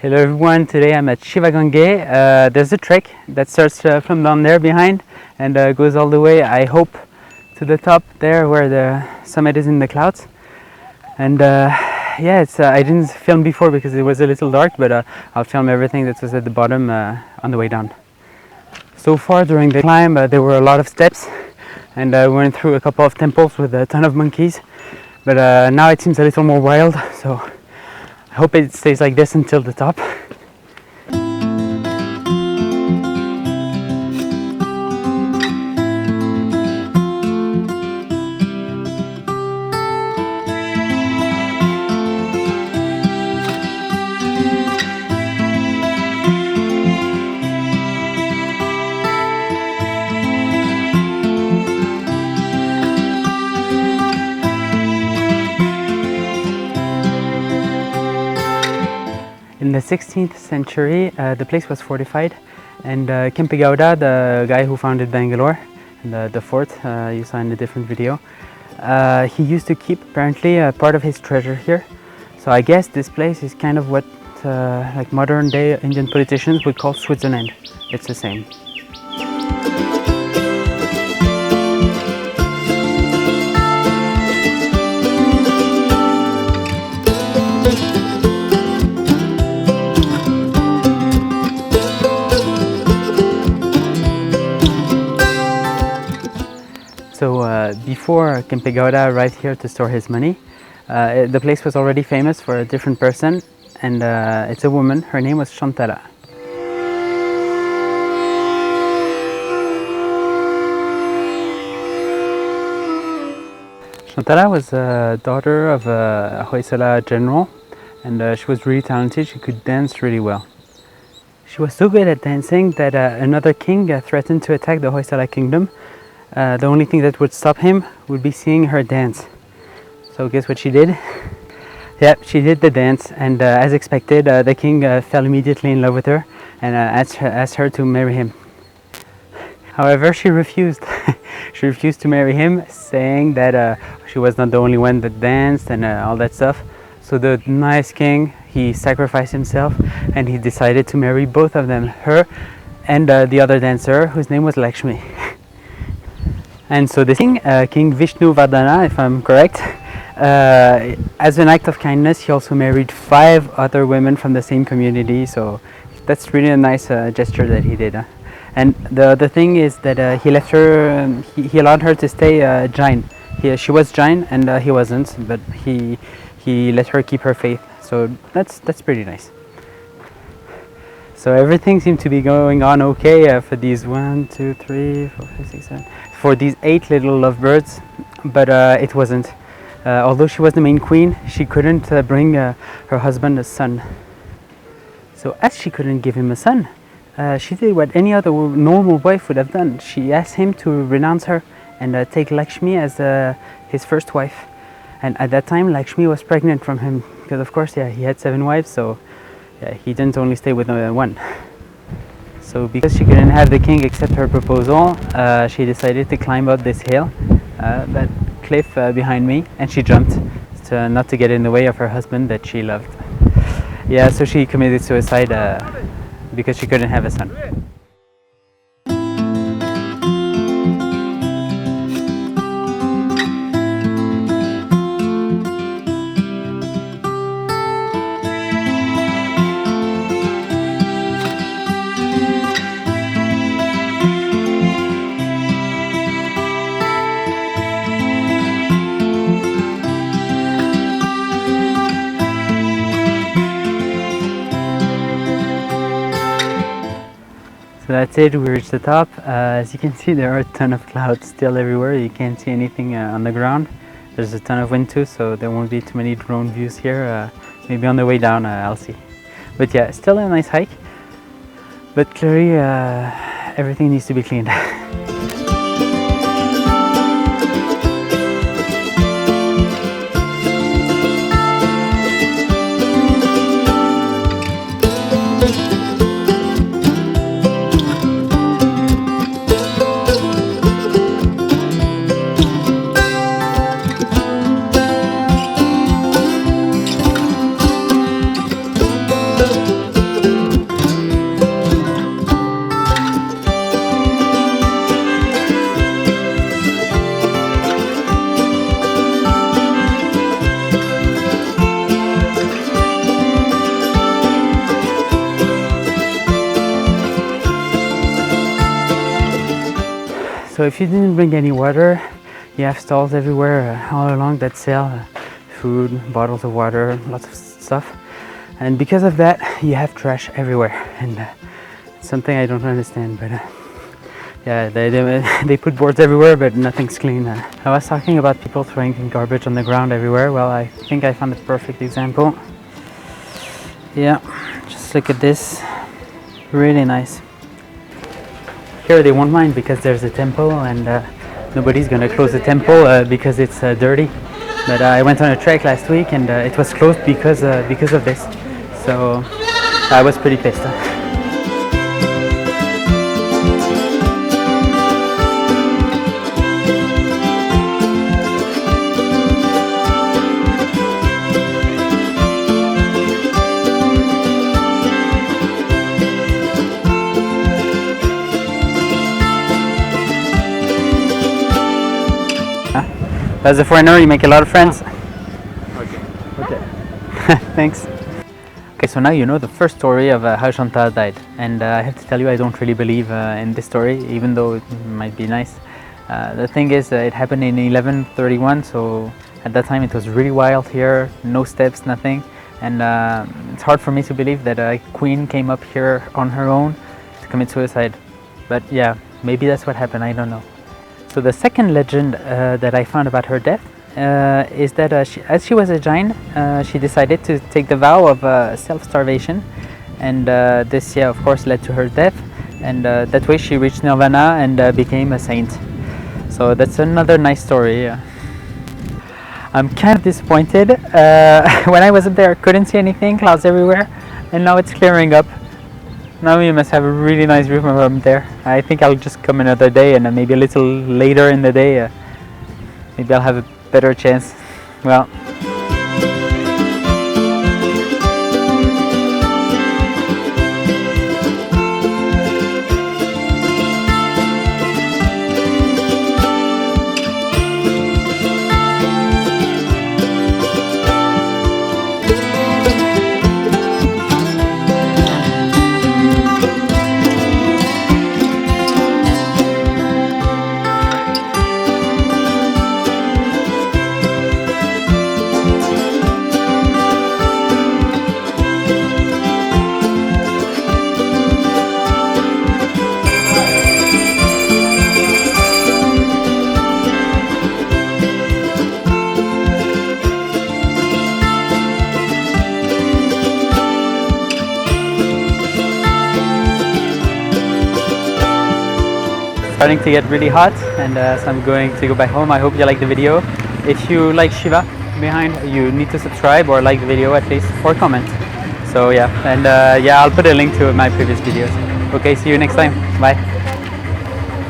Hello everyone, today I'm at Shivagange. There's a trek that starts from down there behind and goes all the way, I hope, to the top there where the summit is in the clouds. And yeah, I didn't film before because it was a little dark, but I'll film everything that was at the bottom on the way down. So far during the climb there were a lot of steps and we went through a couple of temples with a ton of monkeys, but now it seems a little more wild, so I hope it stays like this until the top. In the 16th century, the place was fortified, and Kempegowda, the guy who founded Bangalore, the fort you saw in a different video, he used to keep apparently part of his treasure here. So I guess this place is kind of what like modern day Indian politicians would call Switzerland. It's the same. So before Kempegowda arrived here to store his money, the place was already famous for a different person, and it's a woman. Her name was Shantala. Shantala was a daughter of a Hoysala general, and she was really talented. She could dance really well. She was so good at dancing that another king threatened to attack the Hoysala kingdom. The only thing that would stop him would be seeing her dance. So guess what she did? Yeah, she did the dance, and as expected, the king fell immediately in love with her and asked her to marry him. However, she refused. She refused to marry him, saying that she was not the only one that danced and all that stuff. So the nice king, he sacrificed himself and he decided to marry both of them, her and the other dancer, whose name was Lakshmi. And so this king, King Vishnu Vardhana, if I'm correct, as an act of kindness, he also married 5 other women from the same community. So that's really a nice gesture that he did. And the thing is that he left her, he allowed her to stay Jain. She was Jain and he wasn't, but he let her keep her faith. So that's pretty nice. So everything seemed to be going on okay for these 1, 2, 3, 4, 5, 6, 7, for these 8 little lovebirds, but it wasn't. Although she was the main queen, she couldn't bring her husband a son. So as she couldn't give him a son, she did what any other normal wife would have done. She asked him to renounce her and take Lakshmi as his first wife. And at that time, Lakshmi was pregnant from him, because of course, yeah, he had 7 wives, so yeah, he didn't only stay with one. So because she couldn't have the king accept her proposal, she decided to climb up this hill, that cliff behind me, and she jumped not to get in the way of her husband that she loved. Yeah, so she committed suicide because she couldn't have a son. So that's it, we reached the top. As you can see, there are a ton of clouds still everywhere. You can't see anything on the ground. There's a ton of wind too, so there won't be too many drone views here. Maybe on the way down I'll see. But yeah, still a nice hike. But clearly everything needs to be cleaned. So if you didn't bring any water, you have stalls everywhere all along that sell food, bottles of water, lots of stuff. And because of that, you have trash everywhere. And it's something I don't understand, but yeah, they put boards everywhere, but nothing's clean. I was talking about people throwing garbage on the ground everywhere. Well, I think I found a perfect example. Yeah, just look at this. Really nice. Here they won't mind because there's a temple, and nobody's gonna close the temple because it's dirty. But I went on a trek last week, and it was closed because of this. So I was pretty pissed. As a foreigner, you make a lot of friends. Okay. Thanks. Okay, so now you know the first story of how Shantala died, and I have to tell you, I don't really believe in this story, even though it might be nice. The thing is, it happened in 1131, so at that time it was really wild here, no steps, nothing, and it's hard for me to believe that a queen came up here on her own to commit suicide. But yeah, maybe that's what happened, I don't know. So the second legend that I found about her death is that as she was a Jain, she decided to take the vow of self-starvation, and this, yeah, of course, led to her death, and that way she reached nirvana and became a saint. So that's another nice story. I'm kind of disappointed. When I was up there, I couldn't see anything, clouds everywhere, and now it's clearing up. Now you must have a really nice view from up there. I think I'll just come another day, and maybe a little later in the day, maybe I'll have a better chance. Well. Starting to get really hot, and so I'm going to go back home. I hope you like the video. If you like Shiva behind, you need to subscribe or like the video at least, or comment. So yeah, and yeah, I'll put a link to my previous videos. Okay, see you next time. Bye.